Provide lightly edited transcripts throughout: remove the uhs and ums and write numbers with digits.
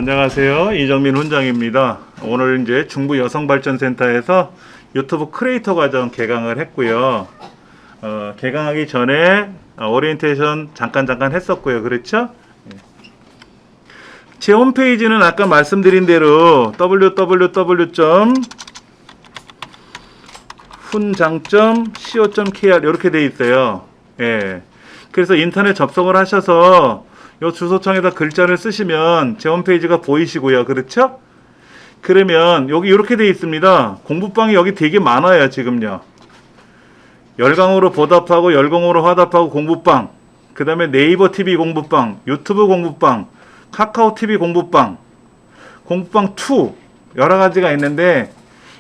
안녕하세요. 이정민 훈장입니다. 오늘 이제 중부 여성발전센터에서 유튜브 크리에이터 과정 개강을 했고요. 개강하기 전에 오리엔테이션 잠깐 했었고요. 그렇죠? 제 홈페이지는 아까 말씀드린 대로 www.훈장.co.kr 이렇게 돼 있어요. 예. 그래서 인터넷 접속을 하셔서 요 주소창에다 글자를 쓰시면 제 홈페이지가 보이시고요. 그렇죠? 그러면 여기 이렇게 돼 있습니다. 공부방이 여기 되게 많아요. 지금요. 열강으로 보답하고 열공으로 화답하고 공부방, 그 다음에 네이버 TV 공부방, 유튜브 공부방, 카카오 TV 공부방, 공부방 2 여러 가지가 있는데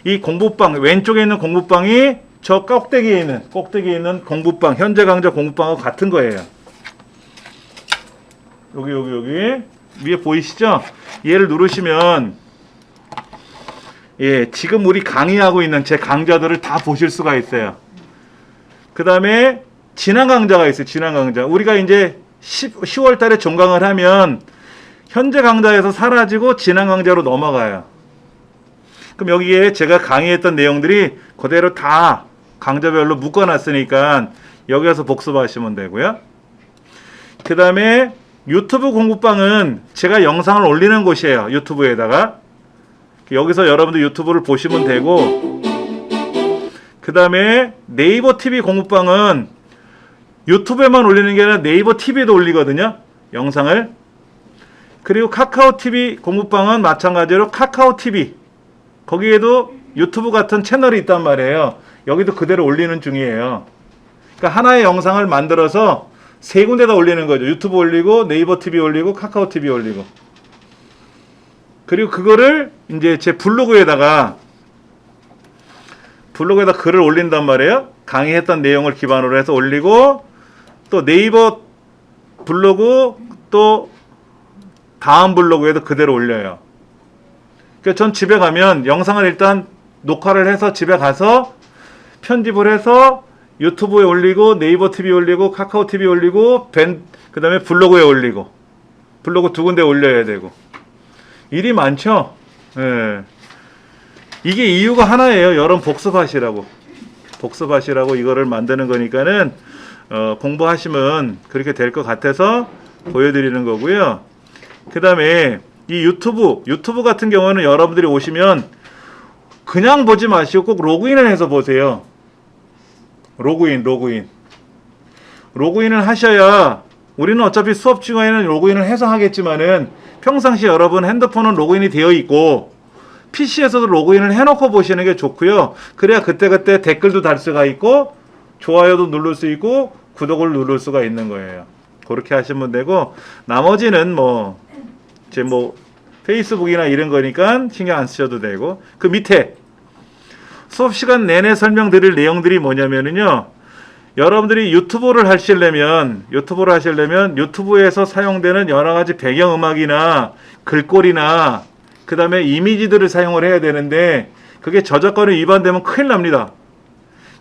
이 공부방 왼쪽에 있는 공부방이 저 꼭대기에 있는 공부방, 현재 강좌 공부방하고 같은 거예요. 여기 위에 보이시죠? 얘를 누르시면 지금 우리 강의하고 있는 제 강좌들을 다 보실 수가 있어요. 그 다음에 지난 강좌가 있어요. 지난 강좌. 우리가 이제 10월 달에 종강을 하면 현재 강좌에서 사라지고 지난 강좌로 넘어가요. 그럼 여기에 제가 강의했던 내용들이 그대로 다 강좌별로 묶어놨으니까 여기서 복습하시면 되고요. 그 다음에 유튜브 공부방은 제가 영상을 올리는 곳이에요. 유튜브에다가. 여기서 여러분들 유튜브를 보시면 되고, 그 다음에 네이버 TV 공부방은 유튜브에만 올리는 게 아니라 네이버 TV에도 올리거든요. 영상을. 그리고 카카오 TV 공부방은 마찬가지로 카카오 TV. 거기에도 유튜브 같은 채널이 있단 말이에요. 여기도 그대로 올리는 중이에요. 그러니까 하나의 영상을 만들어서 세 군데다 올리는 거죠. 유튜브 올리고 네이버 TV 올리고 카카오 TV 올리고. 그리고 그거를 이제 제 블로그에다가 글을 올린단 말이에요. 강의했던 내용을 기반으로 해서 올리고 또 네이버 블로그 또 다음 블로그에도 그대로 올려요. 그러니까 전 집에 가면 영상을 일단 녹화를 해서 집에 가서 편집을 해서 유튜브에 올리고 네이버 TV 올리고 카카오 TV 올리고 그 다음에 블로그에 올리고 블로그 2군데 올려야 되고 일이 많죠. 예. 이게 이유가 하나예요. 여러분 복습하시라고 이거를 만드는 거니까는 공부하시면 그렇게 될 것 같아서 보여드리는 거고요. 그 다음에 이 유튜브 같은 경우는 여러분들이 오시면 그냥 보지 마시고 꼭 로그인을 해서 보세요. 로그인을 하셔야 우리는 어차피 수업 중에는 로그인을 해서 하겠지만은 평상시 여러분 핸드폰은 로그인이 되어 있고 PC에서도 로그인을 해놓고 보시는 게 좋고요. 그래야 그때그때 댓글도 달 수가 있고 좋아요도 누를 수 있고 구독을 누를 수가 있는 거예요. 그렇게 하시면 되고 나머지는 제 페이스북이나 이런 거니까 신경 안 쓰셔도 되고 그 밑에 수업 시간 내내 설명드릴 내용들이 뭐냐면요. 여러분들이 유튜브를 하시려면 유튜브에서 사용되는 여러 가지 배경음악이나 글꼴이나 그 다음에 이미지들을 사용을 해야 되는데 그게 저작권에 위반되면 큰일 납니다.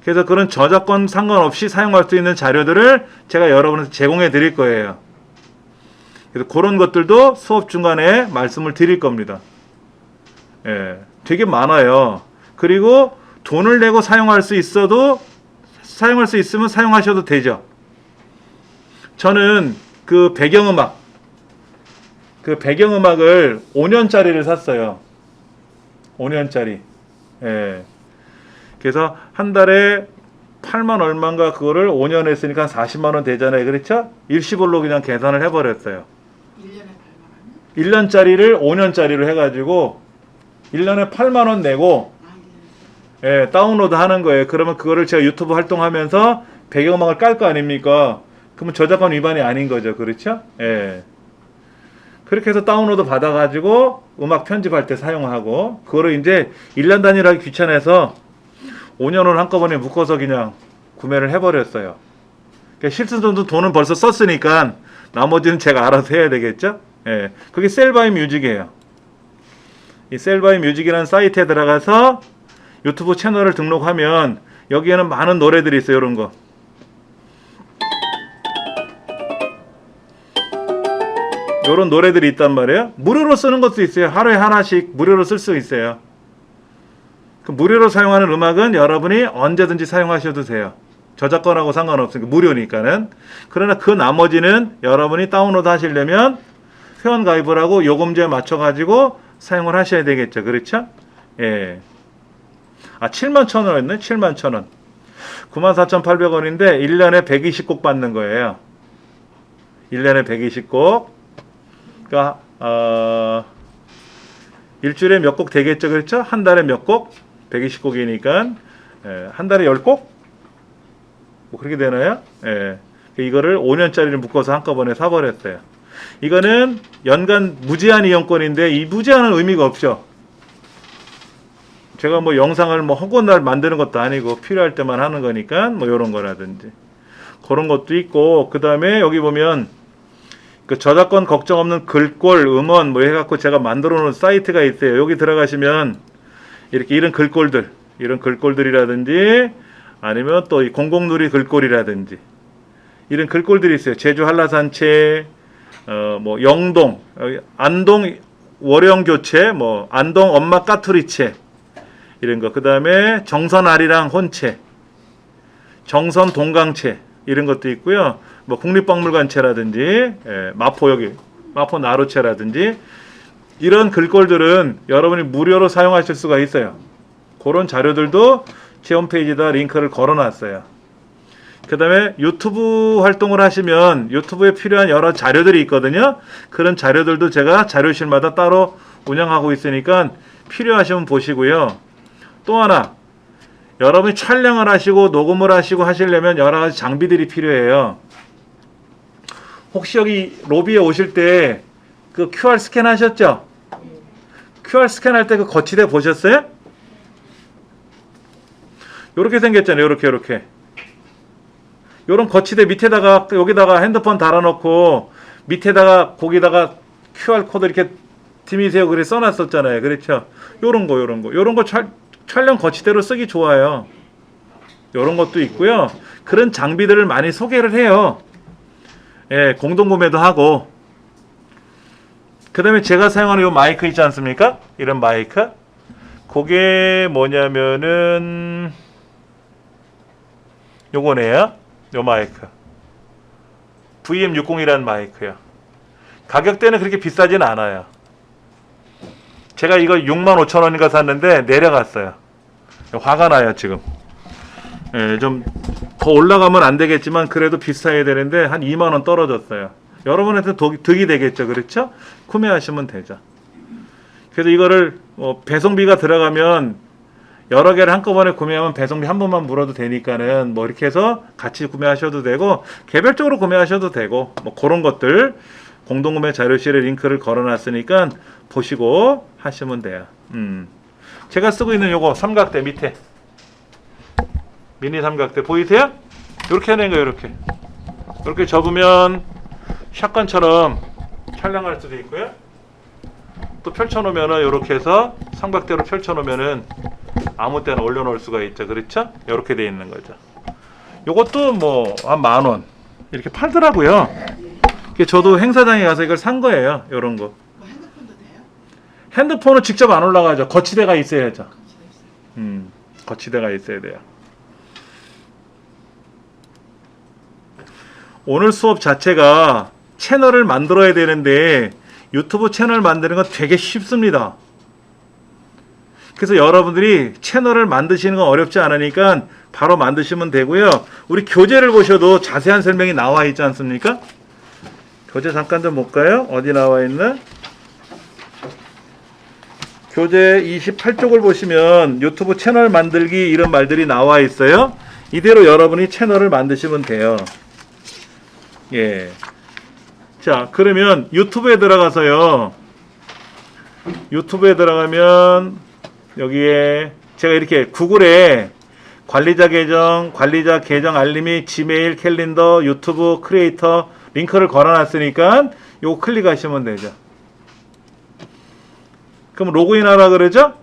그래서 그런 저작권 상관없이 사용할 수 있는 자료들을 제가 여러분한테 제공해 드릴 거예요. 그래서 그런 것들도 수업 중간에 말씀을 드릴 겁니다. 되게 많아요. 그리고 돈을 내고 사용할 수 있으면 사용하셔도 되죠. 저는 그 배경음악을 5년짜리를 샀어요. 5년짜리. 그래서 한 달에 8만 얼마인가 그거를 5년 했으니까 40만 원 되잖아요. 그렇죠? 일시불로 그냥 계산을 해버렸어요. 1년에 8만 원? 1년짜리를 5년짜리로 해가지고 1년에 8만 원 내고 다운로드 하는 거예요. 그러면 그거를 제가 유튜브 활동하면서 배경음악을 깔 거 아닙니까? 그러면 저작권 위반이 아닌 거죠. 그렇죠? 그렇게 해서 다운로드 받아가지고 음악 편집할 때 사용하고 그거를 이제 1년 단위로 하기 귀찮아서 5년을 한꺼번에 묶어서 그냥 구매를 해버렸어요. 그러니까 실수도 돈은 벌써 썼으니까 나머지는 제가 알아서 해야 되겠죠? 그게 셀바이 뮤직이에요. 이 셀바이 뮤직이라는 사이트에 들어가서 유튜브 채널을 등록하면 여기에는 많은 노래들이 있어요. 이런 거. 요런 노래들이 있단 말이에요. 무료로 쓰는 것도 있어요. 하루에 하나씩 무료로 쓸 수 있어요. 그 무료로 사용하는 음악은 여러분이 언제든지 사용하셔도 돼요. 저작권하고 상관없으니까 무료니까는. 그러나 그 나머지는 여러분이 다운로드 하시려면 회원 가입을 하고 요금제에 맞춰 가지고 사용을 하셔야 되겠죠. 그렇죠? 예. 아, 71,000원이었네. 71,000원. 94,800원인데 1년에 120곡 받는 거예요. 1년에 120곡. 그러니까 일주일에 몇 곡 되겠죠. 그렇죠? 한 달에 몇 곡? 120곡이니까 한 달에 10곡? 뭐 그렇게 되나요? 예. 이거를 5년짜리를 묶어서 한꺼번에 사버렸어요. 이거는 연간 무제한 이용권인데 이 무제한은 의미가 없죠. 제가 뭐 영상을 뭐 허구날 만드는 것도 아니고 필요할 때만 하는 거니까 뭐 이런 거라든지 그런 것도 있고, 그 다음에 여기 보면 그 저작권 걱정 없는 글꼴, 음원 뭐 해갖고 제가 만들어 놓은 사이트가 있어요. 여기 들어가시면 이렇게 이런 글꼴들이라든지 아니면 또 이 공공누리 글꼴이라든지 이런 글꼴들이 있어요. 제주 한라산채, 뭐 영동, 안동 월영교채, 뭐 안동 엄마 까투리채 이런 거, 그 다음에 정선 아리랑 혼채, 정선 동강채 이런 것도 있고요. 뭐 국립박물관채라든지 마포 여기 마포 나루채라든지 이런 글꼴들은 여러분이 무료로 사용하실 수가 있어요. 그런 자료들도 제 홈페이지에다 링크를 걸어놨어요. 그 다음에 유튜브 활동을 하시면 유튜브에 필요한 여러 자료들이 있거든요. 그런 자료들도 제가 자료실마다 따로 운영하고 있으니까 필요하시면 보시고요. 또 하나, 여러분이 촬영을 하시고 녹음을 하시고 하시려면 여러 가지 장비들이 필요해요. 혹시 여기 로비에 오실 때 그 QR 스캔 하셨죠? QR 스캔 할 때 그 거치대 보셨어요? 요렇게 생겼잖아요. 요렇게. 요런 거치대 밑에다가 여기다가 핸드폰 달아놓고 밑에다가 거기다가 QR 코드 이렇게 디미세요 그래 써놨었잖아요. 그렇죠? 요런 거 촬영 거치대로 쓰기 좋아요. 요런 것도 있고요. 그런 장비들을 많이 소개를 해요. 예, 공동구매도 하고. 그 다음에 제가 사용하는 요 마이크 있지 않습니까? 이런 마이크. 그게 뭐냐면은 요거네요. 요 마이크. VM60이라는 마이크요. 가격대는 그렇게 비싸진 않아요. 제가 이거 65,000원인가 샀는데 내려갔어요. 화가 나요 지금. 예, 좀 더 올라가면 안 되겠지만 그래도 비싸야 되는데 한 2만원 떨어졌어요. 여러분한테 득이 되겠죠. 그렇죠? 구매하시면 되죠. 그래서 이거를 배송비가 들어가면 여러 개를 한꺼번에 구매하면 배송비 한 번만 물어도 되니까는 뭐 이렇게 해서 같이 구매하셔도 되고 개별적으로 구매하셔도 되고 뭐 그런 것들 공동구매 자료실에 링크를 걸어놨으니까 보시고 하시면 돼요. 제가 쓰고 있는 요거 삼각대 밑에 미니 삼각대 보이세요? 이렇게 하는 거예요. 이렇게 접으면 샷건처럼 촬영할 수도 있고요. 또 펼쳐놓으면은 이렇게 해서 삼각대로 펼쳐놓으면은 아무 때나 올려놓을 수가 있죠. 그렇죠? 이렇게 돼 있는 거죠. 요것도 뭐 한 10,000원 이렇게 팔더라고요. 저도 행사장에 가서 이걸 산 거예요. 요런 거. 뭐 핸드폰도 돼요? 핸드폰은 직접 안 올라가죠. 거치대가 있어야죠. 거치대가 있어야 돼요. 오늘 수업 자체가 채널을 만들어야 되는데 유튜브 채널 만드는 건 되게 쉽습니다. 그래서 여러분들이 채널을 만드시는 건 어렵지 않으니까 바로 만드시면 되고요. 우리 교재를 보셔도 자세한 설명이 나와 있지 않습니까? 교재 잠깐 좀 볼까요? 어디 나와 있나? 교재 28쪽을 보시면 유튜브 채널 만들기 이런 말들이 나와 있어요. 이대로 여러분이 채널을 만드시면 돼요. 예. 자, 그러면 유튜브에 들어가서요. 유튜브에 들어가면 여기에 제가 이렇게 구글에 관리자 계정 알림이 지메일, 캘린더, 유튜브, 크리에이터 링크를 걸어놨으니까 요거 클릭하시면 되죠. 그럼 로그인 하라 그러죠?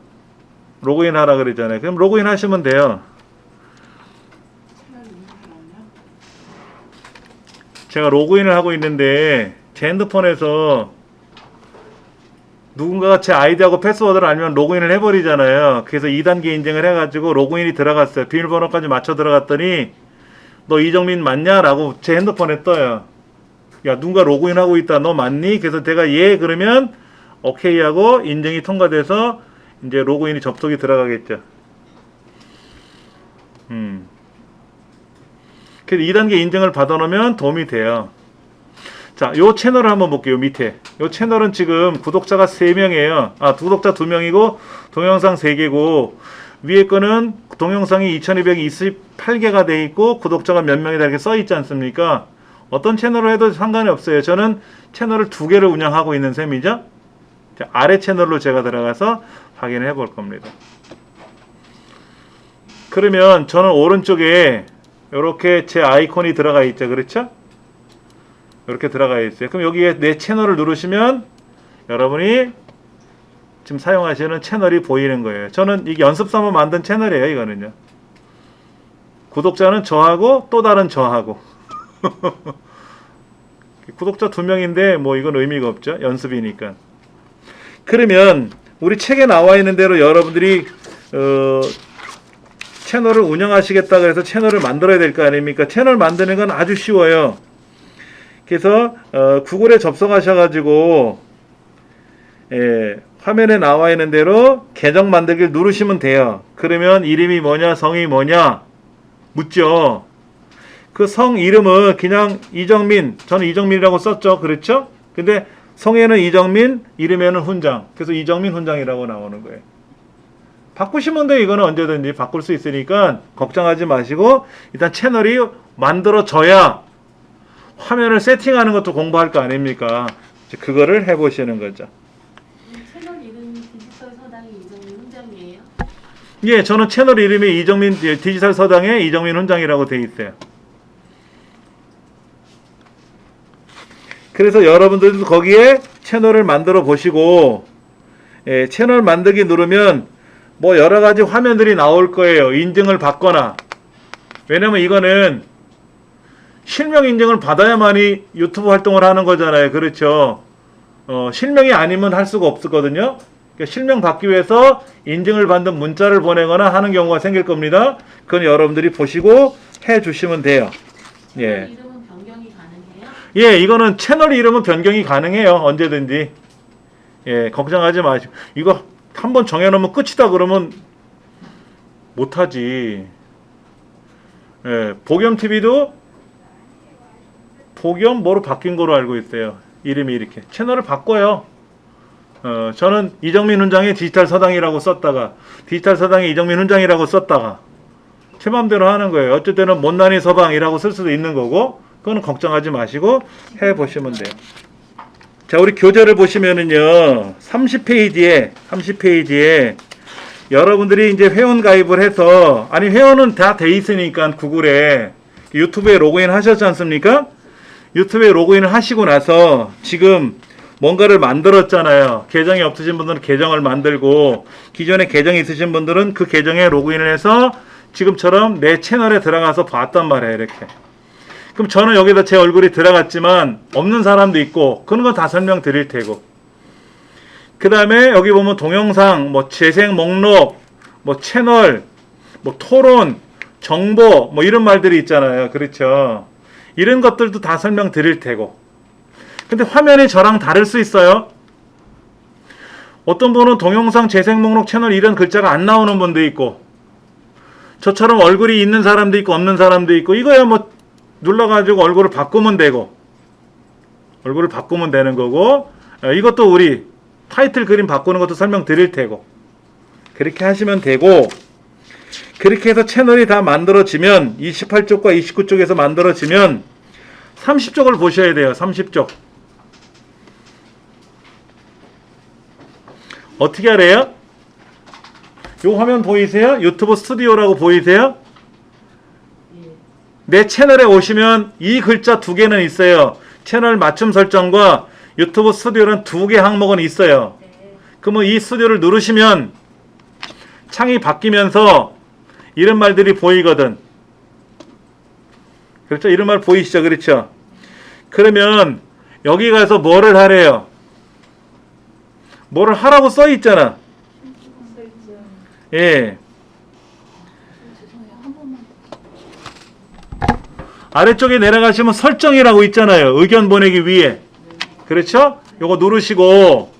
로그인 하라 그러잖아요. 그럼 로그인 하시면 돼요. 제가 로그인을 하고 있는데 제 핸드폰에서 누군가가 제 아이디하고 패스워드를 알면 로그인을 해버리잖아요. 그래서 2단계 인증을 해가지고 로그인이 들어갔어요. 비밀번호까지 맞춰 들어갔더니 너 이정민 맞냐? 라고 제 핸드폰에 떠요. 야, 누군가 로그인하고 있다. 너 맞니? 그래서 제가 예 그러면 오케이 하고 인증이 통과돼서 이제 로그인이 접속이 들어가겠죠. 그래서 2단계 인증을 받아놓으면 도움이 돼요. 자, 요 채널을 한번 볼게요. 밑에. 요 채널은 지금 구독자가 3명이에요. 구독자 2명이고 동영상 3개고 위에 거는 동영상이 2228개가 돼 있고 구독자가 몇 명이다 이렇게 써 있지 않습니까? 어떤 채널을 해도 상관이 없어요. 저는 채널을 2개를 운영하고 있는 셈이죠. 자, 아래 채널로 제가 들어가서 확인을 해볼 겁니다. 그러면 저는 오른쪽에 이렇게 제 아이콘이 들어가 있죠. 그렇죠? 이렇게 들어가 있어요. 그럼 여기에 내 채널을 누르시면 여러분이 지금 사용하시는 채널이 보이는 거예요. 저는 이게 연습 삼아 만든 채널이에요. 이거는요. 구독자는 저하고 또 다른 저하고 구독자 2명인데 뭐 이건 의미가 없죠. 연습이니까. 그러면 우리 책에 나와 있는 대로 여러분들이 채널을 운영하시겠다 그래서 채널을 만들어야 될 거 아닙니까? 채널 만드는 건 아주 쉬워요. 그래서 구글에 접속하셔가지고 화면에 나와 있는 대로 계정 만들기를 누르시면 돼요. 그러면 이름이 뭐냐 성이 뭐냐 묻죠. 그 성 이름은 그냥 이정민, 저는 이정민이라고 썼죠. 그렇죠? 근데 성에는 이정민, 이름에는 훈장. 그래서 이정민 훈장이라고 나오는 거예요. 바꾸시면 돼요. 이거는 언제든지 바꿀 수 있으니까 걱정하지 마시고 일단 채널이 만들어져야 화면을 세팅하는 것도 공부할 거 아닙니까? 그거를 해보시는 거죠. 채널 이름 디지털 서당이 이정민 훈장이에요? 예, 저는 채널 이름이 이정민 디지털 서당에 이정민 훈장이라고 돼 있어요. 그래서 여러분들도 거기에 채널을 만들어 보시고 채널 만들기 누르면 뭐 여러 가지 화면들이 나올 거예요. 인증을 받거나. 왜냐면 이거는 실명 인증을 받아야만이 유튜브 활동을 하는 거잖아요. 그렇죠? 실명이 아니면 할 수가 없거든요. 그러니까 실명 받기 위해서 인증을 받는 문자를 보내거나 하는 경우가 생길 겁니다. 그건 여러분들이 보시고 해 주시면 돼요. 예. 이름은 변경이 가능해요? 예, 이거는 채널 이름은 변경이 가능해요. 언제든지. 예, 걱정하지 마시고. 이거 한번 정해놓으면 끝이다 그러면 못하지. 예, 복염TV도 복염 뭐로 바뀐 거로 알고 있어요. 이름이 이렇게. 채널을 바꿔요. 저는 이정민 훈장의 디지털 서당이라고 썼다가 디지털 서당의 이정민 훈장이라고 썼다가 제 맘대로 하는 거예요. 어쩔 때는 못난이 서방이라고 쓸 수도 있는 거고 그거는 걱정하지 마시고 해보시면 돼요. 자, 우리 교재를 보시면은요 30페이지에 여러분들이 이제 회원 가입을 해서 아니 회원은 다 돼 있으니까 구글에 유튜브에 로그인 하셨지 않습니까? 유튜브에 로그인을 하시고 나서 지금 뭔가를 만들었잖아요. 계정이 없으신 분들은 계정을 만들고 기존에 계정이 있으신 분들은 그 계정에 로그인을 해서 지금처럼 내 채널에 들어가서 봤단 말이에요. 이렇게. 그럼 저는 여기다 제 얼굴이 들어갔지만 없는 사람도 있고 그런 거 다 설명드릴 테고 그 다음에 여기 보면 동영상, 뭐 재생 목록, 뭐 채널, 뭐 토론, 정보 뭐 이런 말들이 있잖아요. 그렇죠? 이런 것들도 다 설명드릴 테고 근데 화면이 저랑 다를 수 있어요. 어떤 분은 동영상 재생 목록 채널 이런 글자가 안 나오는 분도 있고 저처럼 얼굴이 있는 사람도 있고 없는 사람도 있고 이거야 뭐 눌러가지고 얼굴을 바꾸면 되고 얼굴을 바꾸면 되는 거고 이것도 우리 타이틀 그림 바꾸는 것도 설명드릴 테고 그렇게 하시면 되고 그렇게 해서 채널이 다 만들어지면 28쪽과 29쪽에서 만들어지면 30쪽을 보셔야 돼요. 30쪽. 어떻게 하래요? 요 화면 보이세요? 유튜브 스튜디오라고 보이세요? 내 채널에 오시면 이 글자 2개는 있어요. 채널 맞춤 설정과 유튜브 스튜디오는 2개 항목은 있어요. 그러면 이 스튜디오를 누르시면 창이 바뀌면서 이런 말들이 보이거든. 그렇죠? 이런 말 보이시죠? 그렇죠? 그러면 여기 가서 뭐를 하래요? 뭐를 하라고 써 있잖아. 예. 아래쪽에 내려가시면 설정이라고 있잖아요. 의견 보내기 위해. 그렇죠? 요거 누르시고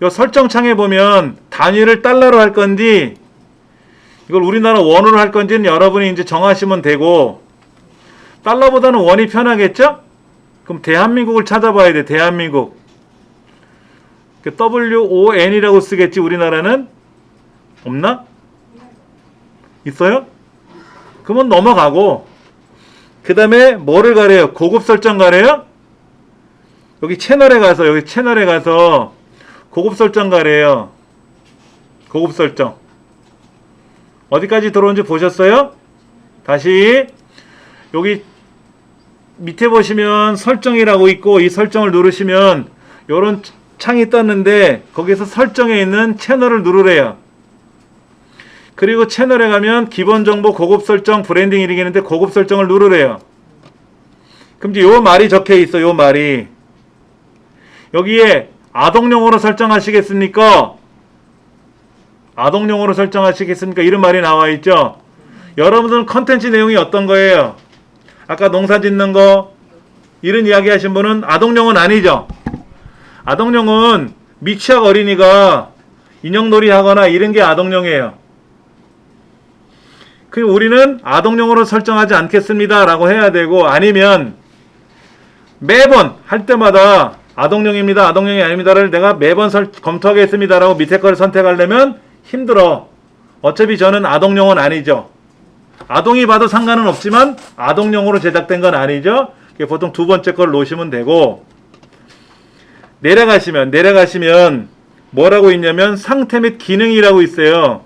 요 설정 창에 보면 단위를 달러로 할 건지 이걸 우리나라 원으로 할 건지는 여러분이 이제 정하시면 되고 달러보다는 원이 편하겠죠? 그럼 대한민국을 찾아봐야 돼. 대한민국. WON이라고 쓰겠지. 우리나라는 없나? 있어요? 그러면 넘어가고 그 다음에 뭐를 가래요? 고급 설정 가래요? 여기 채널에 가서 고급 설정 가래요. 고급 설정. 어디까지 들어온지 보셨어요? 다시 여기 밑에 보시면 설정이라고 있고 이 설정을 누르시면 요런 창이 떴는데 거기서 설정에 있는 채널을 누르래요. 그리고 채널에 가면 기본 정보, 고급 설정, 브랜딩 이렇게 있는데 고급 설정을 누르래요. 그럼 이제 요 말이 적혀 있어. 요 말이. 여기에 아동용어로 설정하시겠습니까? 아동용어로 설정하시겠습니까? 이런 말이 나와 있죠. 여러분들은 컨텐츠 내용이 어떤 거예요? 아까 농사 짓는 거 이런 이야기 하신 분은 아동용어는 아니죠. 아동용은 미취학 어린이가 인형놀이 하거나 이런 게 아동용이에요. 그럼 우리는 아동용어로 설정하지 않겠습니다 라고 해야 되고 아니면 매번 할 때마다 아동용입니다. 아동용이 아닙니다를 내가 매번 검토하겠습니다 라고 밑에 거를 선택하려면 힘들어. 어차피 저는 아동용은 아니죠. 아동이 봐도 상관은 없지만 아동용으로 제작된 건 아니죠. 보통 두 번째 걸 놓으시면 되고 내려가시면 뭐라고 있냐면 상태 및 기능이라고 있어요.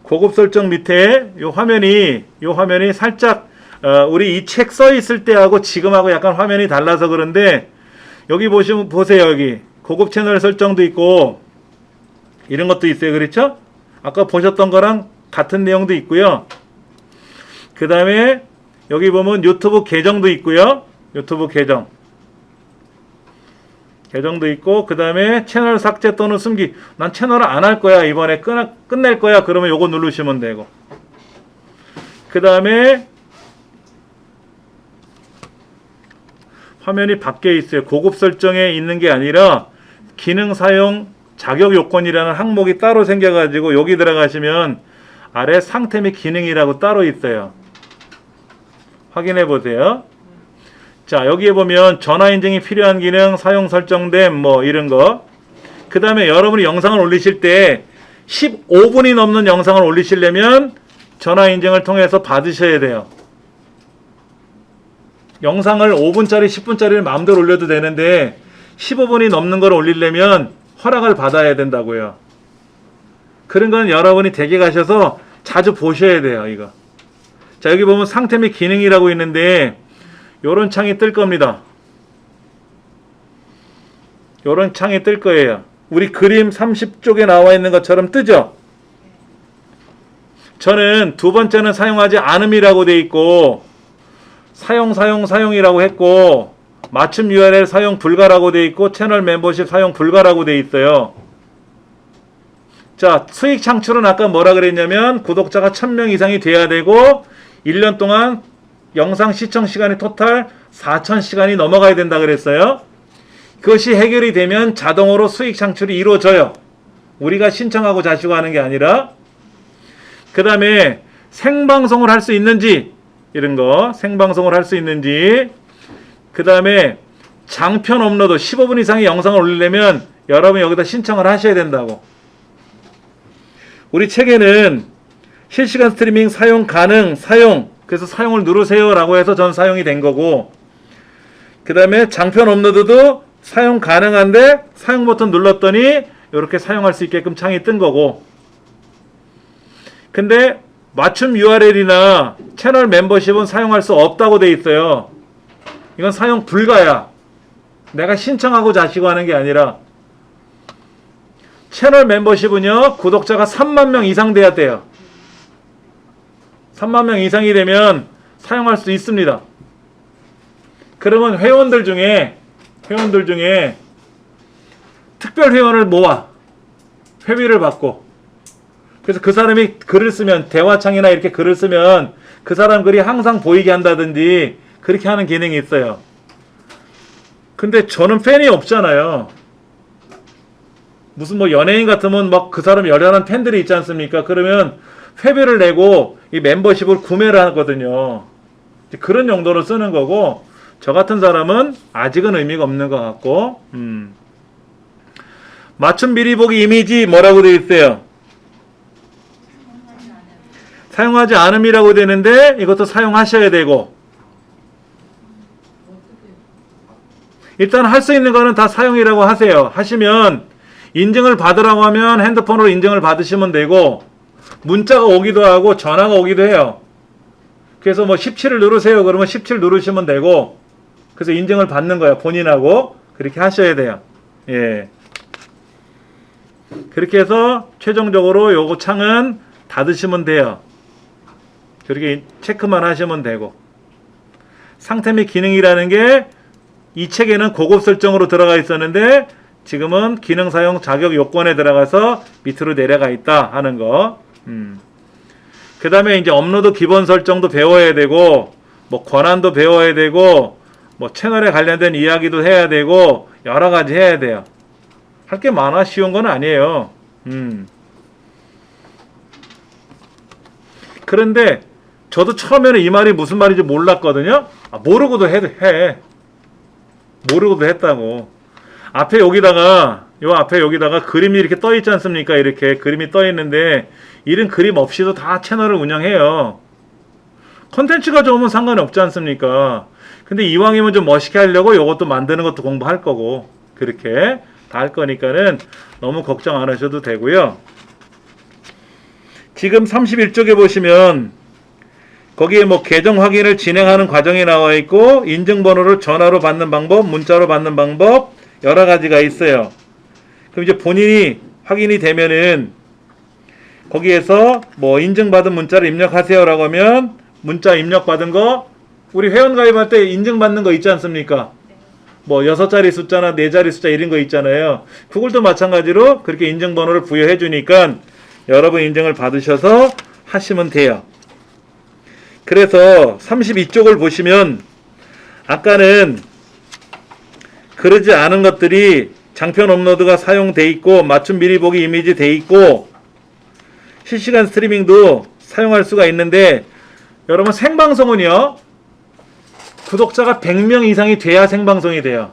고급 설정 밑에 요 화면이 살짝 우리 이 책 써 있을 때하고 지금하고 약간 화면이 달라서 그런데 여기 보세요. 여기 고급 채널 설정도 있고 이런 것도 있어요. 그렇죠? 아까 보셨던 거랑 같은 내용도 있고요. 그 다음에 여기 보면 유튜브 계정도 있고요. 유튜브 계정도 있고 그 다음에 채널 삭제 또는 숨기. 난 채널을 안 할 거야. 이번에 끝낼 거야. 그러면 요거 누르시면 되고 그 다음에 화면이 밖에 있어요. 고급 설정에 있는 게 아니라 기능 사용 자격 요건이라는 항목이 따로 생겨가지고 여기 들어가시면 아래 상태 및 기능이라고 따로 있어요. 확인해 보세요. 자, 여기에 보면 전화 인증이 필요한 기능, 사용 설정됨, 뭐 이런 거. 그 다음에 여러분이 영상을 올리실 때 15분이 넘는 영상을 올리시려면 전화 인증을 통해서 받으셔야 돼요. 영상을 5분짜리, 10분짜리를 마음대로 올려도 되는데 15분이 넘는 걸 올리려면 허락을 받아야 된다고요. 그런 건 여러분이 댁에 가셔서 자주 보셔야 돼요. 이거. 자, 여기 보면 상태 및 기능이라고 있는데 요런 창이 뜰 겁니다. 요런 창이 뜰 거예요. 우리 그림 30쪽에 나와 있는 것처럼 뜨죠? 저는 두 번째는 사용하지 않음이라고 돼 있고 사용이라고 했고 맞춤 URL 사용 불가라고 돼 있고 채널 멤버십 사용 불가라고 돼 있어요. 자, 수익 창출은 아까 뭐라 그랬냐면 구독자가 1000명 이상이 돼야 되고 1년 동안 영상 시청 시간이 토탈 4000시간이 넘어가야 된다 그랬어요. 그것이 해결이 되면 자동으로 수익 창출이 이루어져요. 우리가 신청하고 자시고 하는 게 아니라. 그 다음에 생방송을 할 수 있는지 이런 거 생방송을 할 수 있는지 그 다음에 장편 업로드 15분 이상의 영상을 올리려면 여러분 여기다 신청을 하셔야 된다고. 우리 책에는 실시간 스트리밍 사용 가능 그래서 사용을 누르세요 라고 해서 전 사용이 된 거고 그 다음에 장편 업로드도 사용 가능한데 사용 버튼 눌렀더니 이렇게 사용할 수 있게끔 창이 뜬 거고 근데 맞춤 URL이나 채널 멤버십은 사용할 수 없다고 돼 있어요. 이건 사용 불가야. 내가 신청하고 자시고 하는 게 아니라 채널 멤버십은요 구독자가 3만 명 이상 돼야 돼요. 3만 명 이상이 되면 사용할 수 있습니다. 그러면 회원들 중에 특별 회원을 모아 회비를 받고, 그래서 그 사람이 글을 쓰면, 대화창이나 이렇게 글을 쓰면 그 사람 글이 항상 보이게 한다든지 그렇게 하는 기능이 있어요. 근데 저는 팬이 없잖아요. 무슨 뭐 연예인 같으면 막 그 사람 열렬한 팬들이 있지 않습니까? 그러면 회비를 내고 이 멤버십을 구매를 하거든요. 그런 용도로 쓰는 거고, 저 같은 사람은 아직은 의미가 없는 것 같고. 맞춤 미리 보기 이미지 뭐라고 되어 있어요? 사용하지 않음이라고 되는데 이것도 사용하셔야 되고, 일단 할 수 있는 거는 다 사용이라고 하세요. 하시면 인증을 받으라고 하면 핸드폰으로 인증을 받으시면 되고, 문자가 오기도 하고 전화가 오기도 해요. 그래서 뭐 17을 누르세요 그러면 17 누르시면 되고, 그래서 인증을 받는 거예요. 본인하고 그렇게 하셔야 돼요. 예. 그렇게 해서 최종적으로 요거 창은 닫으시면 돼요. 그렇게 체크만 하시면 되고, 상태 및 기능이라는 게 이 책에는 고급 설정으로 들어가 있었는데 지금은 기능 사용 자격 요건에 들어가서 밑으로 내려가 있다 하는 거. 그 다음에 이제 업로드 기본 설정도 배워야 되고, 뭐 권한도 배워야 되고, 뭐 채널에 관련된 이야기도 해야 되고, 여러 가지 해야 돼요. 할 게 많아. 쉬운 건 아니에요. 그런데 저도 처음에는 이 말이 무슨 말인지 몰랐거든요. 모르고도 해. 모르고도 했다고. 앞에 여기다가 그림이 이렇게 떠 있지 않습니까? 이렇게 그림이 떠 있는데 이런 그림 없이도 다 채널을 운영해요. 컨텐츠가 좋으면 상관이 없지 않습니까? 근데 이왕이면 좀 멋있게 하려고 이것도 만드는 것도 공부할 거고, 그렇게 다 할 거니까는 너무 걱정 안 하셔도 되고요. 지금 31쪽에 보시면 거기에 뭐 계정 확인을 진행하는 과정이 나와 있고, 인증번호를 전화로 받는 방법, 문자로 받는 방법, 여러 가지가 있어요. 그럼 이제 본인이 확인이 되면은 거기에서 뭐 인증받은 문자를 입력하세요라고 하면 문자 입력받은 거, 우리 회원 가입할 때 인증받는 거 있지 않습니까? 뭐 6자리 숫자나 4자리 숫자 이런 거 있잖아요. 그걸도 마찬가지로 그렇게 인증번호를 부여해 주니까 여러분 인증을 받으셔서 하시면 돼요. 그래서 32쪽을 보시면 아까는 그러지 않은 것들이 장편 업로드가 사용돼 있고, 맞춤 미리 보기 이미지 돼 있고, 실시간 스트리밍도 사용할 수가 있는데, 여러분 생방송은요, 구독자가 100명 이상이 돼야 생방송이 돼요.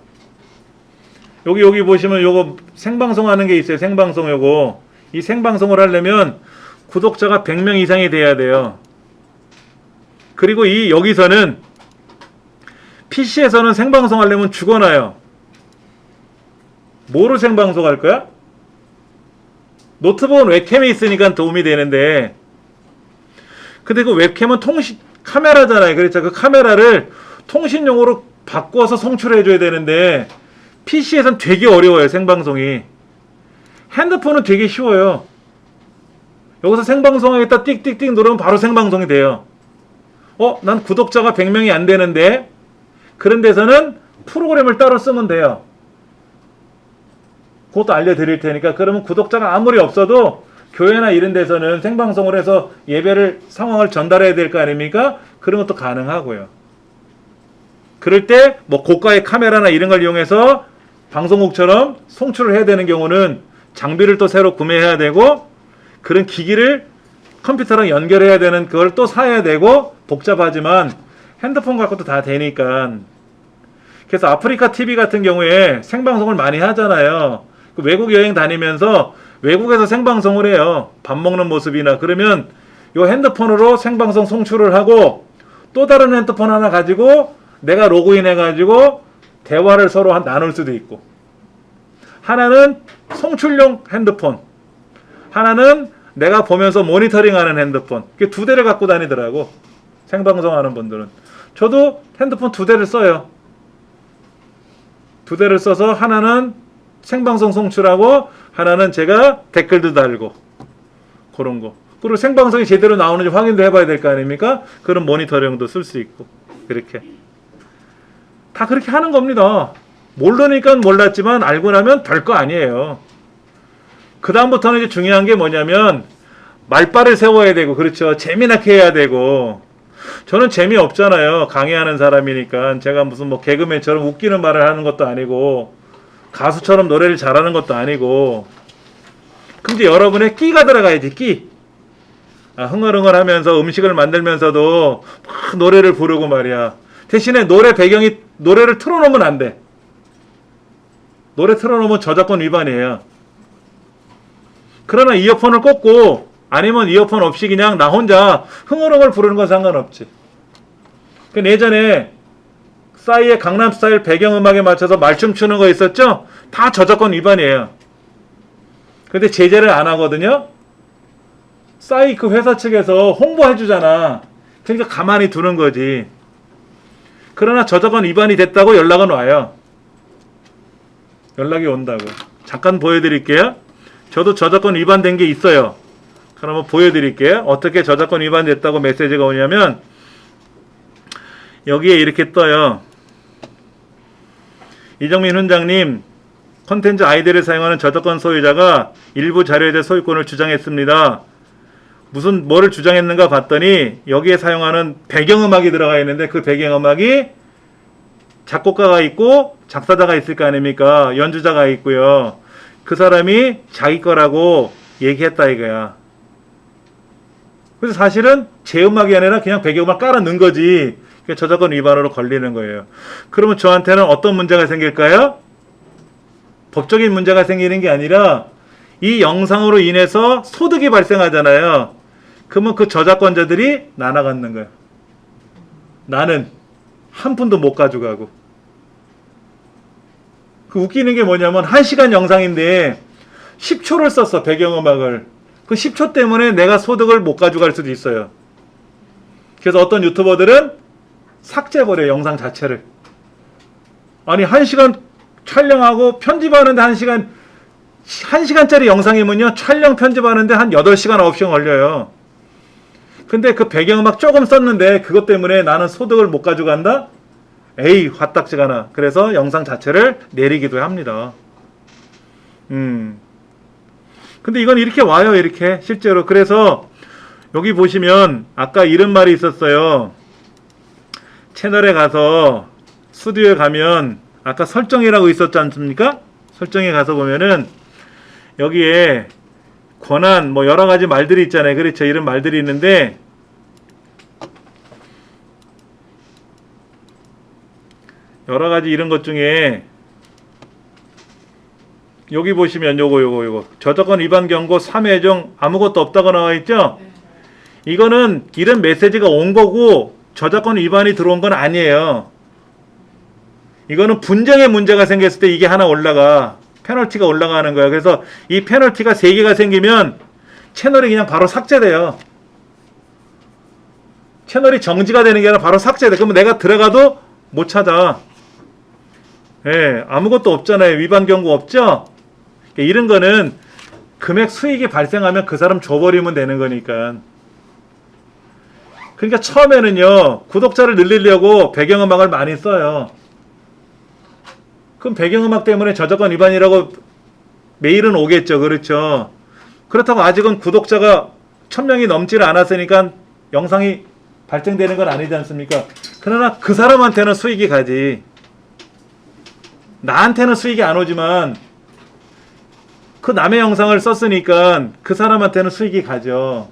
여기 보시면 요거 생방송 하는 게 있어요. 생방송 요거. 이 생방송을 하려면 구독자가 100명 이상이 돼야 돼요. 그리고 여기서는 PC에서는 생방송 하려면 죽어나요. 뭐로 생방송 할 거야? 노트북은 웹캠이 있으니까 도움이 되는데, 근데 그 웹캠은 카메라잖아요. 그렇죠. 그 카메라를 통신용으로 바꿔서 송출해 줘야 되는데 PC에서는 되게 어려워요. 생방송이. 핸드폰은 되게 쉬워요. 여기서 생방송하겠다 띡띡띡 누르면 바로 생방송이 돼요. 난 구독자가 100명이 안 되는데, 그런 데서는 프로그램을 따로 쓰면 돼요. 그것도 알려드릴 테니까. 그러면 구독자가 아무리 없어도 교회나 이런 데서는 생방송을 해서 예배를 상황을 전달해야 될 거 아닙니까? 그런 것도 가능하고요. 그럴 때 뭐 고가의 카메라나 이런 걸 이용해서 방송국처럼 송출을 해야 되는 경우는 장비를 또 새로 구매해야 되고, 그런 기기를 컴퓨터랑 연결해야 되는 그걸 또 사야 되고, 복잡하지만 핸드폰 갖고도 다 되니까. 그래서 아프리카 TV 같은 경우에 생방송을 많이 하잖아요. 그 외국 여행 다니면서 외국에서 생방송을 해요. 밥 먹는 모습이나. 그러면 이 핸드폰으로 생방송 송출을 하고, 또 다른 핸드폰 하나 가지고 내가 로그인 해가지고 대화를 서로 나눌 수도 있고, 하나는 송출용 핸드폰, 하나는 내가 보면서 모니터링하는 핸드폰. 두 대를 갖고 다니더라고, 생방송하는 분들은. 저도 핸드폰 2대를 써요. 2대를 써서 하나는 생방송 송출하고 하나는 제가 댓글도 달고, 그런 거. 그리고 생방송이 제대로 나오는지 확인도 해봐야 될 거 아닙니까? 그런 모니터링도 쓸 수 있고 그렇게 다 그렇게 하는 겁니다. 모르니까 몰랐지만 알고 나면 별거 아니에요. 그 다음부터는 이제 중요한 게 뭐냐면 말발을 세워야 되고 그렇죠. 재미나게 해야 되고 저는 재미없잖아요. 강의하는 사람이니까 제가 무슨 뭐 개그맨처럼 웃기는 말을 하는 것도 아니고 가수처럼 노래를 잘하는 것도 아니고 근데 여러분의 끼가 들어가야지 끼. 흥얼흥얼 하면서 음식을 만들면서도 막 노래를 부르고 말이야. 대신에 노래 배경이 노래를 틀어놓으면 안 돼. 노래 틀어놓으면 저작권 위반이에요. 그러나 이어폰을 꽂고 아니면 이어폰 없이 그냥 나 혼자 흥얼흥얼 부르는 건 상관없지. 그 예전에 싸이의 강남스타일 배경음악에 맞춰서 말춤 추는 거 있었죠? 다 저작권 위반이에요. 근데 제재를 안 하거든요. 싸이 그 회사 측에서 홍보해 주잖아. 그러니까 가만히 두는 거지. 그러나 저작권 위반이 됐다고 연락은 와요. 연락이 온다고. 잠깐 보여드릴게요. 저도 저작권 위반된 게 있어요. 그러면 보여드릴게요. 어떻게 저작권 위반됐다고 메시지가 오냐면 여기에 이렇게 떠요. 이정민 훈장님, 콘텐츠 아이디를 사용하는 저작권 소유자가 일부 자료에 대해 소유권을 주장했습니다. 무슨 뭐를 주장했는가 봤더니 여기에 사용하는 배경음악이 들어가 있는데 그 배경음악이 작곡가가 있고 작사자가 있을 거 아닙니까? 연주자가 있고요. 그 사람이 자기 거라고 얘기했다 이거야. 그래서 사실은 제 음악이 아니라 그냥 배경음악 깔아 넣은 거지. 저작권 위반으로 걸리는 거예요. 그러면 저한테는 어떤 문제가 생길까요? 법적인 문제가 생기는 게 아니라 이 영상으로 인해서 소득이 발생하잖아요. 그러면 그 저작권자들이 나눠갖는 거예요. 나는 한 푼도 못 가져가고. 그 웃기는 게 뭐냐면 1시간 영상인데 10초를 썼어 배경음악을. 그 10초 때문에 내가 소득을 못 가져갈 수도 있어요. 그래서 어떤 유튜버들은 삭제해버려요 영상 자체를. 아니 1시간 촬영하고 편집하는데 1시간짜리 영상이면요 촬영 편집하는데 한 8시간 9시간 걸려요. 근데 그 배경음악 조금 썼는데 그것 때문에 나는 소득을 못 가져간다? 에이 화딱지가나. 그래서 영상 자체를 내리기도 합니다. 근데 이건 이렇게 와요 이렇게 실제로. 그래서 여기 보시면 아까 이런 말이 있었어요. 채널에 가서 스튜디오에 가면 아까 설정이라고 있었지 않습니까? 설정에 가서 보면은 여기에 권한 뭐 여러 가지 말들이 있잖아요. 그렇죠. 이런 말들이 있는데 여러 가지 이런 것 중에 여기 보시면 요거 저작권 위반 경고 3회 중 아무것도 없다고 나와 있죠? 이거는 이런 메시지가 온 거고 저작권 위반이 들어온 건 아니에요. 이거는 분쟁의 문제가 생겼을 때 이게 하나 올라가. 페널티가 올라가는 거야. 그래서 이 페널티가 3개가 생기면 채널이 그냥 바로 삭제돼요. 채널이 정지가 되는 게 아니라 바로 삭제돼. 그러면 내가 들어가도 못 찾아. 예, 아무것도 없잖아요. 위반 경고 없죠? 이런 거는 금액 수익이 발생하면 그 사람 줘버리면 되는 거니까. 그러니까 처음에는요 구독자를 늘리려고 배경음악을 많이 써요. 그럼 배경음악 때문에 저작권 위반이라고 메일은 오겠죠. 그렇죠. 그렇다고 아직은 구독자가 1000명이 넘지를 않았으니까 영상이 발생되는 건 아니지 않습니까? 그러나 그 사람한테는 수익이 가지. 나한테는 수익이 안 오지만 그 남의 영상을 썼으니까 그 사람한테는 수익이 가죠.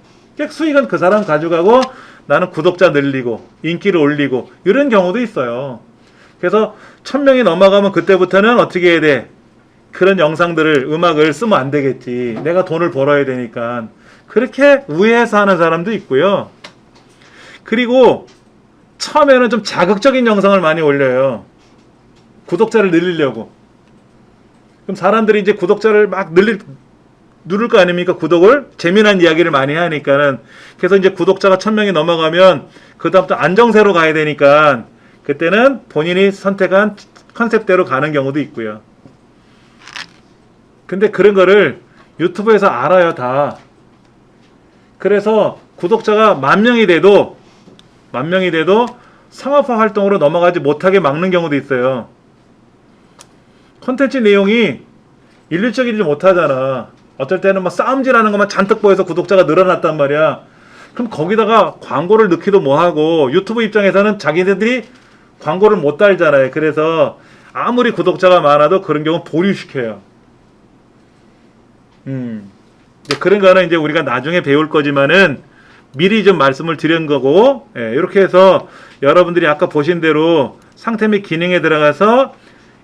수익은 그 사람 가져가고 나는 구독자 늘리고 인기를 올리고 이런 경우도 있어요. 그래서 1000명이 넘어가면 그때부터는 어떻게 해야 돼? 그런 영상들을 음악을 쓰면 안 되겠지. 내가 돈을 벌어야 되니까. 그렇게 우회해서 하는 사람도 있고요. 그리고 처음에는 좀 자극적인 영상을 많이 올려요. 구독자를 늘리려고. 그럼 사람들이 이제 구독자를 막 누를 거 아닙니까? 구독을 재미난 이야기를 많이 하니까는. 그래서 이제 구독자가 1000명이 넘어가면 그 다음부터 안정세로 가야 되니까 그때는 본인이 선택한 컨셉대로 가는 경우도 있고요. 근데 그런 거를 유튜브에서 알아요 다. 그래서 구독자가 10,000명이 돼도 상업화 활동으로 넘어가지 못하게 막는 경우도 있어요. 콘텐츠 내용이 일률적이지 못하잖아. 어떨 때는 막 싸움질하는 것만 잔뜩 보여서 구독자가 늘어났단 말이야. 그럼 거기다가 광고를 넣기도 뭐하고, 유튜브 입장에서는 자기네들이 광고를 못 달잖아요. 그래서 아무리 구독자가 많아도 그런 경우 보류시켜요. 이제 그런 거는 이제 우리가 나중에 배울 거지만은 미리 좀 말씀을 드린 거고, 이렇게 해서 여러분들이 아까 보신 대로 상태 및 기능에 들어가서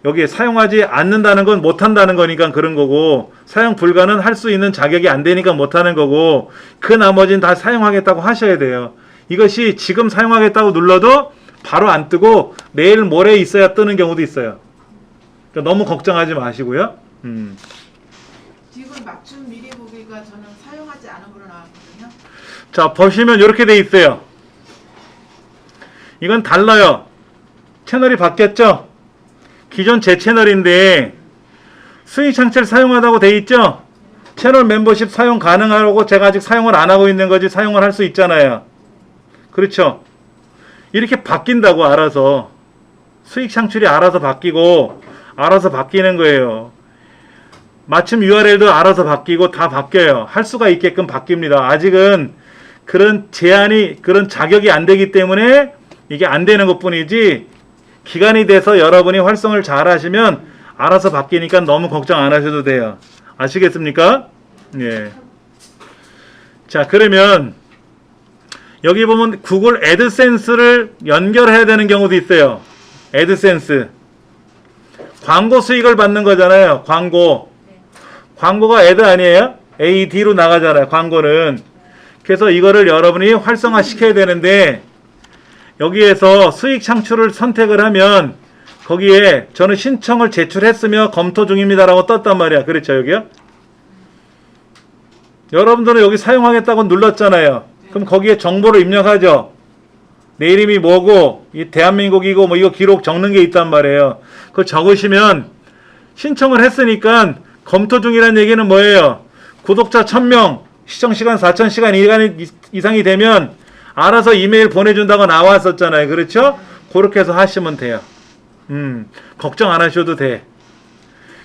여기에 사용하지 않는다는 건 못한다는 거니까 그런 거고, 사용 불가는 할 수 있는 자격이 안 되니까 못하는 거고, 그 나머지는 다 사용하겠다고 하셔야 돼요. 이것이 지금 사용하겠다고 눌러도 바로 안 뜨고 내일 모레 있어야 뜨는 경우도 있어요. 그러니까 너무 걱정하지 마시고요. 지금 맞춤 미리 보기가 저는 사용하지 않은 걸로 나왔거든요. 자, 보시면 이렇게 돼 있어요. 이건 달라요. 채널이 바뀌었죠? 기존 제 채널인데 수익 창출 사용하다고 돼 있죠? 채널 멤버십 사용 가능하고 제가 아직 사용을 안 하고 있는 거지 사용을 할 수 있잖아요. 그렇죠? 이렇게 바뀐다고 알아서. 수익 창출이 알아서 바뀌고 알아서 바뀌는 거예요. 맞춤 URL도 알아서 바뀌고 다 바뀌어요. 할 수가 있게끔 바뀝니다. 아직은 그런 제한이, 그런 자격이 안 되기 때문에 이게 안 되는 것 뿐이지, 기간이 돼서 여러분이 활성을 잘 하시면 알아서 바뀌니까 너무 걱정 안 하셔도 돼요. 아시겠습니까? 예. 자, 그러면 여기 보면 구글 애드센스를 연결해야 되는 경우도 있어요. 애드센스. 광고 수익을 받는 거잖아요. 광고가 애드 아니에요? AD로 나가잖아요. 광고는. 그래서 이거를 여러분이 활성화 시켜야 되는데, 여기에서 수익 창출을 선택을 하면 거기에 저는 신청을 제출했으며 검토 중입니다라고 떴단 말이야. 그렇죠, 여기요? 여러분들은 여기 사용하겠다고 눌렀잖아요. 그럼 거기에 정보를 입력하죠. 내 이름이 뭐고, 이 대한민국이고, 뭐 이거 기록 적는 게 있단 말이에요. 그걸 적으시면 신청을 했으니까 검토 중이라는 얘기는 뭐예요? 구독자 1,000명, 시청시간 4,000시간 이상이 되면 알아서 이메일 보내준다고 나왔었잖아요. 그렇죠? 그렇게 해서 하시면 돼요. 걱정 안 하셔도 돼.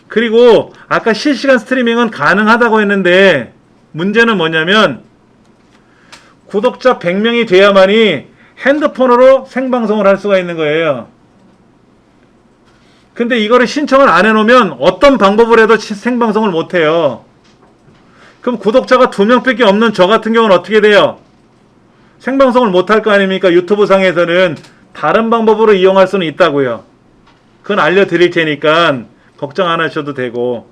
그리고 아까 실시간 스트리밍은 가능하다고 했는데, 문제는 뭐냐면 구독자 100명이 돼야만이 핸드폰으로 생방송을 할 수가 있는 거예요. 근데 이거를 신청을 안 해놓으면 어떤 방법을 해도 생방송을 못해요. 그럼 구독자가 2명밖에 없는 저 같은 경우는 어떻게 돼요? 생방송을 못할 거 아닙니까? 유튜브 상에서는 다른 방법으로 이용할 수는 있다고요. 그건 알려드릴 테니까 걱정 안 하셔도 되고,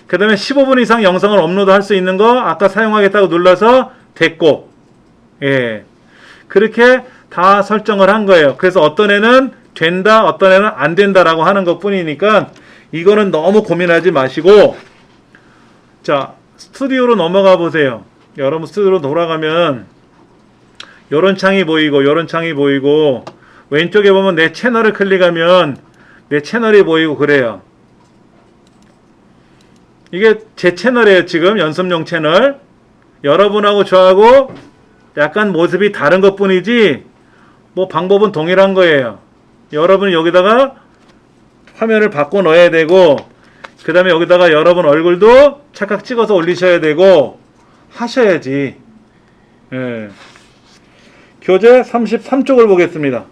그 다음에 15분 이상 영상을 업로드 할 수 있는 거 아까 사용하겠다고 눌러서 됐고, 예, 그렇게 다 설정을 한 거예요. 그래서 어떤 애는 된다, 어떤 애는 안 된다라고 하는 것 뿐이니까 이거는 너무 고민하지 마시고, 자, 스튜디오로 넘어가 보세요. 여러분 스튜디오로 돌아가면 요런 창이 보이고 요런 창이 보이고, 왼쪽에 보면 내 채널을 클릭하면 내 채널이 보이고 그래요. 이게 제 채널이에요. 지금 연습용 채널. 여러분하고 저하고 약간 모습이 다른 것 뿐이지 뭐 방법은 동일한 거예요. 여러분은 여기다가 화면을 바꿔 넣어야 되고, 그 다음에 여기다가 여러분 얼굴도 착각 찍어서 올리셔야 되고 하셔야지. 예. 교재 33쪽을 보겠습니다.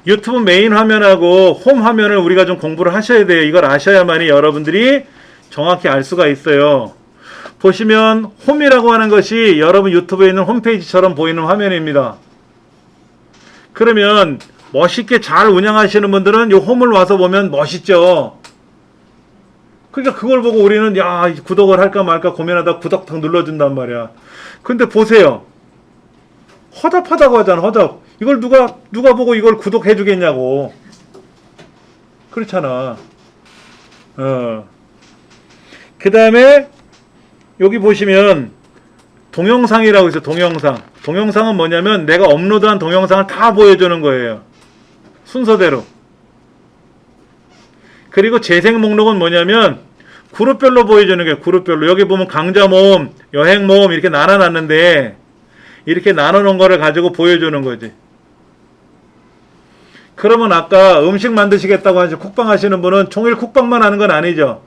유튜브 메인 화면하고 홈 화면을 우리가 좀 공부를 하셔야 돼요. 이걸 아셔야만이 여러분들이 정확히 알 수가 있어요. 보시면 홈이라고 하는 것이 여러분 유튜브에 있는 홈페이지처럼 보이는 화면입니다. 그러면 멋있게 잘 운영하시는 분들은 이 홈을 와서 보면 멋있죠. 그러니까 그걸 보고 우리는 야, 구독을 할까 말까 고민하다 구독 탁 눌러준단 말이야. 근데 보세요. 허접하다고 하잖아. 허접. 이걸 누가 보고 이걸 구독해 주겠냐고. 그렇잖아. 그 다음에 여기 보시면 동영상이라고 있어요. 동영상. 동영상은 뭐냐면 내가 업로드한 동영상을 다 보여주는 거예요. 순서대로. 그 그리고 재생 목록은 뭐냐면 그룹별로 보여주는 게 그룹별로. 여기 보면 강좌 모음, 여행 모음 이렇게 나눠놨는데 이렇게 나눠놓은 거를 가지고 보여주는 거지. 그러면 아까 음식 만드시겠다고 하시 쿡방 하시는 분은 종일 쿡방만 하는 건 아니죠.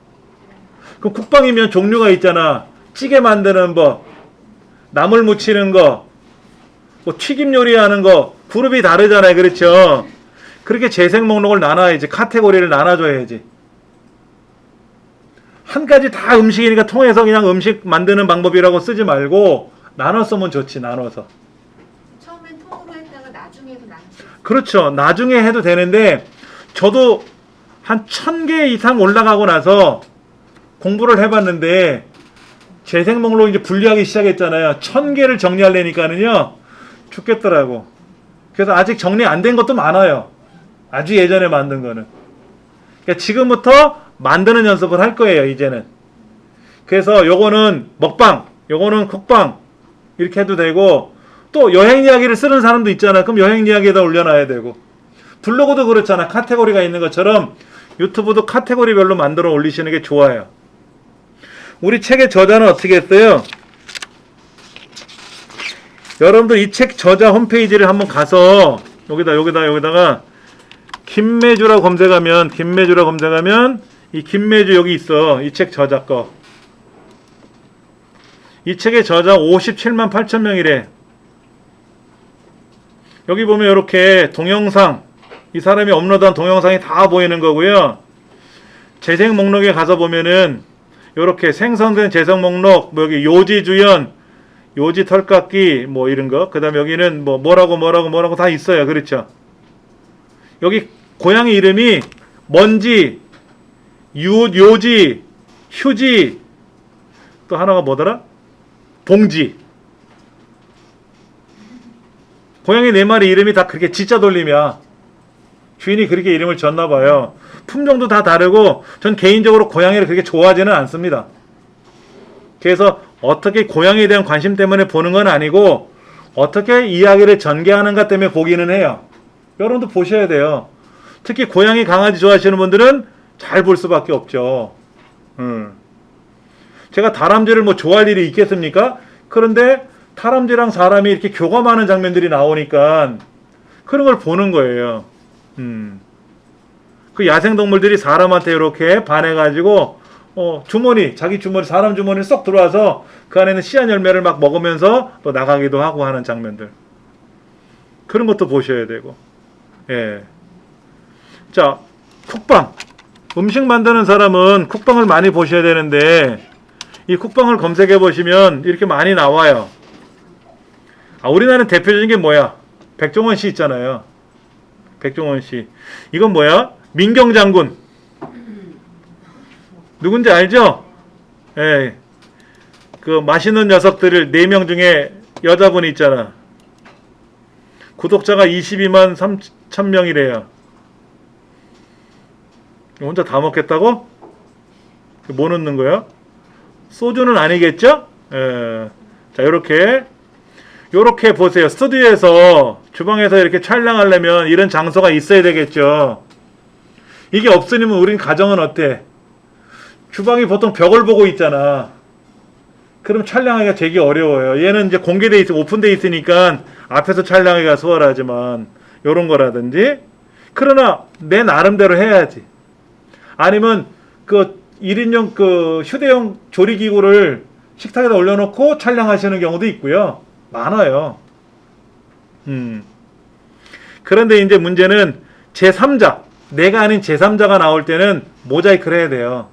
그럼 쿡방이면 종류가 있잖아. 찌개 만드는 법, 나물 무치는 거, 뭐 튀김 요리하는 거, 그룹이 다르잖아요. 그렇죠? 그렇게 재생 목록을 나눠야지. 카테고리를 나눠줘야지. 한 가지 다 음식이니까 통해서 그냥 음식 만드는 방법이라고 쓰지 말고 나눠 쓰면 좋지. 나눠서. 처음엔 통으로 했다가 나중에 해서 나눴어요. 그렇죠. 나중에 해도 되는데 저도 한 1000개 이상 올라가고 나서 공부를 해봤는데 재생 목록 이제 분리하기 시작했잖아요. 1000개를 정리하려니까는요 죽겠더라고. 그래서 아직 정리 안 된 것도 많아요. 아주 예전에 만든 거는. 그러니까 지금부터 만드는 연습을 할 거예요. 이제는. 그래서 요거는 먹방, 요거는 쿡방 이렇게 해도 되고, 또 여행 이야기를 쓰는 사람도 있잖아. 그럼 여행 이야기에다 올려놔야 되고, 블로그도 그렇잖아. 카테고리가 있는 것처럼 유튜브도 카테고리별로 만들어 올리시는 게 좋아요. 우리 책의 저자는 어떻게 했어요? 여러분들 이 책 저자 홈페이지를 한번 가서 여기다가 김매주라 검색하면 이 김매주 여기 있어. 이 책 저자 거. 이 책의 저자 57만 8천 명이래. 여기 보면 이렇게 동영상, 이 사람이 업로드한 동영상이 다 보이는 거고요. 재생 목록에 가서 보면은 이렇게 생성된 재생 목록, 뭐 여기 요지 주연, 요지 털깎기 뭐 이런 거. 그다음에 여기는 뭐 뭐라고 다 있어요. 그렇죠? 여기 고양이 이름이 먼지, 요지, 휴지, 또 하나가 뭐더라? 봉지. 고양이 4마리 이름이 다 그렇게 지자 돌림이야. 주인이 그렇게 이름을 졌나 봐요. 품종도 다 다르고 전 개인적으로 고양이를 그렇게 좋아하지는 않습니다. 그래서 어떻게 고양이에 대한 관심 때문에 보는 건 아니고 어떻게 이야기를 전개하는가 때문에 보기는 해요. 여러분도 보셔야 돼요. 특히 고양이 강아지 좋아하시는 분들은 잘 볼 수밖에 없죠. 제가 다람쥐를 뭐 좋아할 일이 있겠습니까? 그런데 다람쥐랑 사람이 이렇게 교감하는 장면들이 나오니까 그런 걸 보는 거예요. 그 야생동물들이 사람한테 이렇게 반해가지고 주머니, 자기 주머니, 사람 주머니에 쏙 들어와서 그 안에는 씨앗 열매를 막 먹으면서 또 나가기도 하고 하는 장면들. 그런 것도 보셔야 되고. 예. 자, 쿡방. 음식 만드는 사람은 쿡방을 많이 보셔야 되는데 이 쿡방을 검색해 보시면 이렇게 많이 나와요. 우리나라는 대표적인 게 뭐야? 백종원 씨 있잖아요. 백종원 씨. 이건 뭐야? 민경 장군. 누군지 알죠? 예. 그 맛있는 녀석들을 4명 중에 여자분이 있잖아. 구독자가 22만 3천 명이래요. 혼자 다 먹겠다고? 뭐 넣는 거야? 소주는 아니겠죠? 예. 자, 요렇게 보세요. 스튜디오에서, 주방에서 이렇게 촬영하려면 이런 장소가 있어야 되겠죠. 이게 없으면 우린 가정은 어때? 주방이 보통 벽을 보고 있잖아. 그럼 촬영하기가 되게 어려워요. 얘는 이제 공개돼 있고 오픈돼 있으니까 앞에서 촬영하기가 수월하지만 요런 거라든지. 그러나 내 나름대로 해야지. 아니면 그 1인용 그 휴대용 조리기구를 식탁에다 올려놓고 촬영하시는 경우도 있고요. 많아요. 그런데 이제 문제는 제3자, 내가 아닌 제3자가 나올 때는 모자이크를 해야 돼요.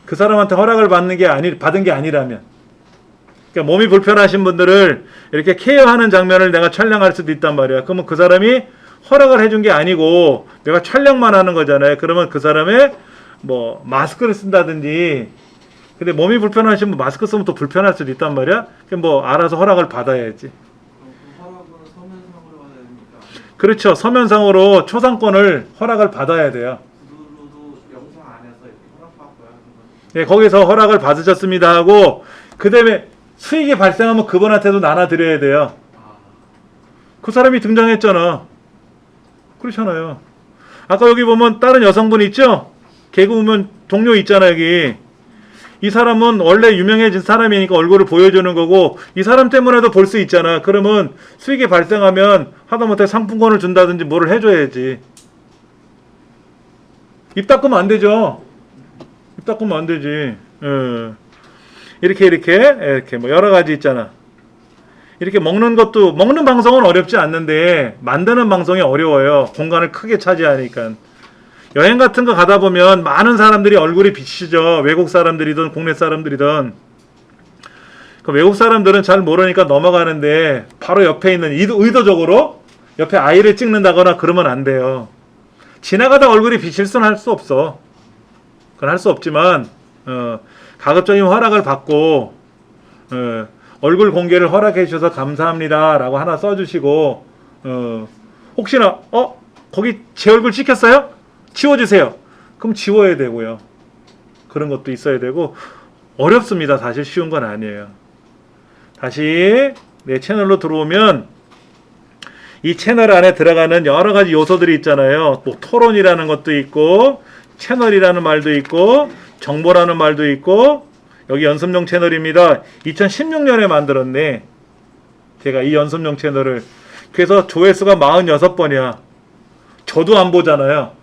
그 사람한테 허락을 받은 게 아니라면. 그러니까 몸이 불편하신 분들을 이렇게 케어하는 장면을 내가 촬영할 수도 있단 말이야. 그러면 그 사람이 허락을 해준 게 아니고 내가 촬영만 하는 거잖아요. 그러면 그 사람의 뭐 마스크를 쓴다든지. 근데 몸이 불편하시면 마스크 쓰면 또 불편할 수도 있단 말이야. 그럼 뭐 알아서 허락을 받아야지. 그 허락은 서면상으로 받아야 됩니까? 그렇죠. 서면상으로 초상권을 허락을 받아야 돼요. 구두로도 영상 안에서 이렇게 허락받고요. 네, 거기서 허락을 받으셨습니다 하고 그 다음에 수익이 발생하면 그분한테도 나눠드려야 돼요. 그 사람이 등장했잖아. 그렇잖아요. 아까 여기 보면 다른 여성분 있죠? 개그우먼 동료 있잖아 여기. 이 사람은 원래 유명해진 사람이니까 얼굴을 보여주는 거고 이 사람 때문에도 볼 수 있잖아. 그러면 수익이 발생하면 하다못해 상품권을 준다든지 뭐를 해줘야지. 입 닦으면 안 되죠. 입 닦으면 안 되지. 이렇게 뭐 여러 가지 있잖아. 이렇게 먹는 것도 먹는 방송은 어렵지 않는데 만드는 방송이 어려워요. 공간을 크게 차지하니까. 여행 같은 거 가다 보면 많은 사람들이 얼굴이 비치죠. 외국 사람들이든 국내 사람들이든. 그 외국 사람들은 잘 모르니까 넘어가는데 바로 옆에 있는 의도적으로 옆에 아이를 찍는다거나 그러면 안 돼요. 지나가다 얼굴이 비칠 수는 할 수 없어. 그건 할 수 없지만 가급적인 허락을 받고 얼굴 공개를 허락해 주셔서 감사합니다 라고 하나 써주시고 혹시나 거기 제 얼굴 찍혔어요? 지워주세요. 그럼 지워야 되고요. 그런 것도 있어야 되고 어렵습니다. 사실 쉬운 건 아니에요. 다시 내 채널로 들어오면 이 채널 안에 들어가는 여러 가지 요소들이 있잖아요. 뭐 토론이라는 것도 있고 채널이라는 말도 있고 정보라는 말도 있고 여기 연습용 채널입니다. 2016년에 만들었네. 제가 이 연습용 채널을. 그래서 조회수가 46번이야. 저도 안 보잖아요.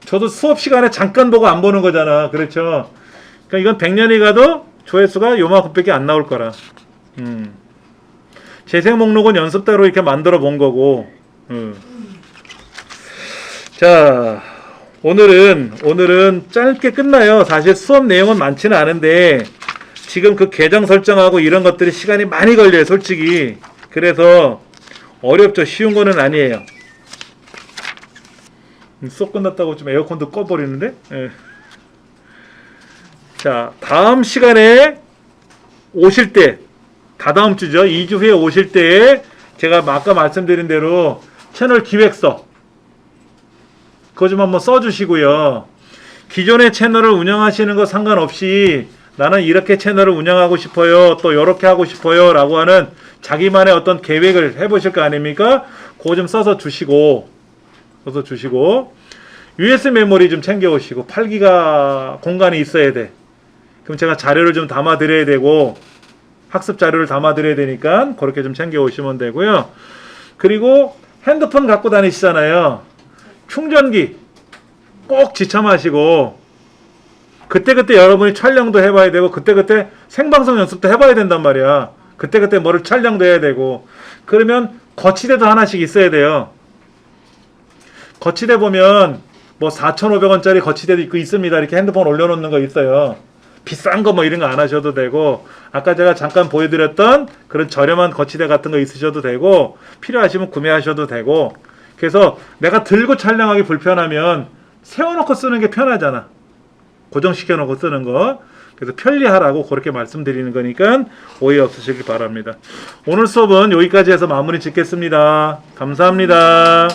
저도 수업 시간에 잠깐 보고 안 보는 거잖아. 그렇죠? 그러니까 이건 100년이 가도 조회수가 요만큼밖에 안 나올 거라. 재생 목록은 연습대로 이렇게 만들어 본 거고. 자, 오늘은 짧게 끝나요. 사실 수업 내용은 많지는 않은데 지금 그 계정 설정하고 이런 것들이 시간이 많이 걸려요. 솔직히. 그래서 어렵죠. 쉬운 거는 아니에요. 수업 끝났다고 좀 에어컨도 꺼버리는데. 예. 자, 다음 시간에 오실 때, 다다음 주죠. 2주 후에 오실 때 제가 아까 말씀드린 대로 채널 기획서 그거 좀 한번 써주시고요. 기존의 채널을 운영하시는 거 상관없이 나는 이렇게 채널을 운영하고 싶어요. 또 이렇게 하고 싶어요. 라고 하는 자기만의 어떤 계획을 해보실 거 아닙니까? 그거 좀 써서 주시고 USB 메모리 좀 챙겨오시고 8기가 공간이 있어야 돼. 그럼 제가 자료를 좀 담아 드려야 되고 학습 자료를 담아 드려야 되니까 그렇게 좀 챙겨 오시면 되고요. 그리고 핸드폰 갖고 다니시잖아요. 충전기 꼭 지참하시고 그때그때 여러분이 촬영도 해봐야 되고 그때그때 생방송 연습도 해봐야 된단 말이야. 그때그때 뭐를 촬영도 해야 되고 그러면 거치대도 하나씩 있어야 돼요. 거치대 보면 뭐 4,500원짜리 거치대도 있고 있습니다. 이렇게 핸드폰 올려놓는 거 있어요. 비싼 거 뭐 이런 거 안 하셔도 되고 아까 제가 잠깐 보여드렸던 그런 저렴한 거치대 같은 거 있으셔도 되고 필요하시면 구매하셔도 되고 그래서 내가 들고 촬영하기 불편하면 세워놓고 쓰는 게 편하잖아. 고정시켜놓고 쓰는 거. 그래서 편리하라고 그렇게 말씀드리는 거니까 오해 없으시길 바랍니다. 오늘 수업은 여기까지 해서 마무리 짓겠습니다. 감사합니다.